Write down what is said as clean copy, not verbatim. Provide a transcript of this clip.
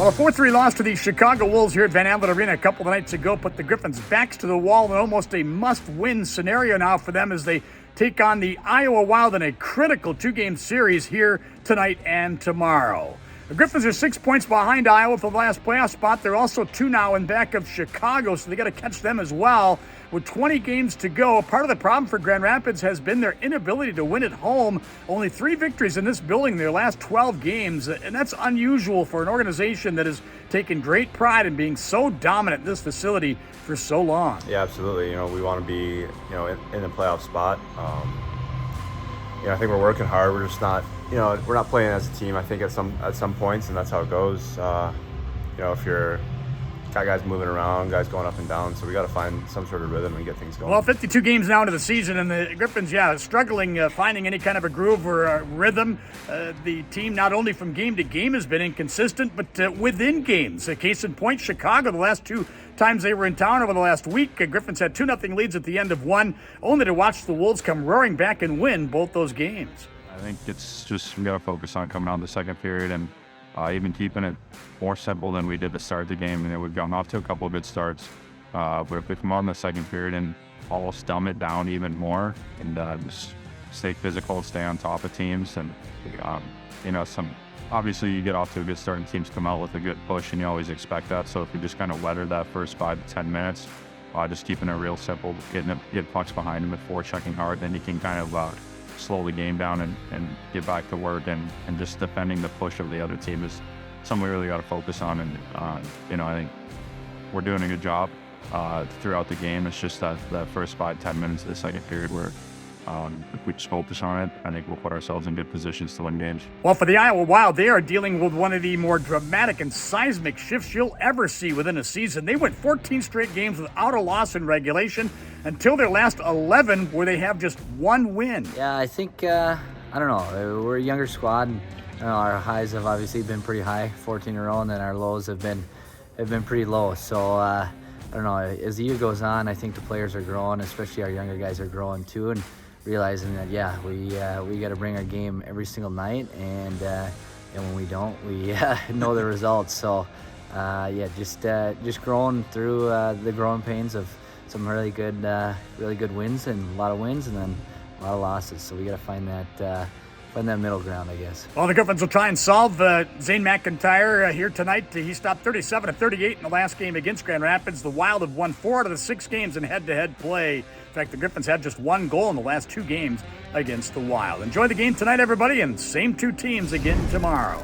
Well, a 4-3 loss to the Chicago Wolves here at Van Allen Arena a couple of nights ago put the Griffins' backs to the wall in almost a must-win scenario now for them as they take on the Iowa Wild in a critical two-game series here tonight and tomorrow. The Griffins are 6 points behind Iowa for the last playoff spot. They're also 2 now in back of Chicago, so they got to catch them as well. With 20 games to go, part of the problem for Grand Rapids has been their inability to win at home. Only 3 victories in this building in their last 12 games, and that's unusual for an organization that has taken great pride in being so dominant in this facility for so long. Yeah, absolutely. We want to be, in the playoff spot. I think we're working hard. We're just not, we're not playing as a team. I think at some points, and that's how it goes. If you're got guys moving around, guys going up and down, so we got to find some sort of rhythm and get things going. Well, 52 games now into the season, and the Griffins, struggling finding any kind of a groove or a rhythm. The team, not only from game to game, has been inconsistent, but within games. A case in point, Chicago, the last 2 times they were in town over the last week, Griffins had 2-0 leads at the end of one, only to watch the Wolves come roaring back and win both those games. I think it's just we got to focus on coming out in the second period and even keeping it more simple than we did to start the game. And we've gotten off to a couple of good starts. But if we come out in the second period and almost dumb it down even more and just stay physical, stay on top of teams. And, obviously you get off to a good start and teams come out with a good push and you always expect that. So if you just kind of weather that first 5 to 10 minutes, just keeping it real simple, get pucks behind them and forechecking hard, then you can kind of slow the game down and get back to work and just defending the push of the other team is something we really got to focus on. And I think we're doing a good job throughout the game. It's just that first 5-10 minutes of the second period where if we just focus on it, I think we'll put ourselves in good positions to win games. Well, for the Iowa Wild, they are dealing with one of the more dramatic and seismic shifts you'll ever see within a season. They went 14 straight games without a loss in regulation until their last 11 where they have just 1 win. Yeah, I think, I don't know, we're a younger squad, and our highs have obviously been pretty high, 14 in a row, and then our lows have been pretty low. So, I don't know, as the year goes on, I think the players are growing, especially our younger guys are growing too, and realizing that, we got to bring our game every single night, and when we don't, we know the results. So, just growing through the growing pains of some really good wins and a lot of wins, and then a lot of losses. So we got to find that middle ground, I guess. Well, the Griffins will try and solve Zane McIntyre here tonight. He stopped 37 of 38 in the last game against Grand Rapids. The Wild have won 4 out of the 6 games in head-to-head play. In fact, the Griffins had just 1 goal in the last 2 games against the Wild. Enjoy the game tonight, everybody, and same 2 teams again tomorrow.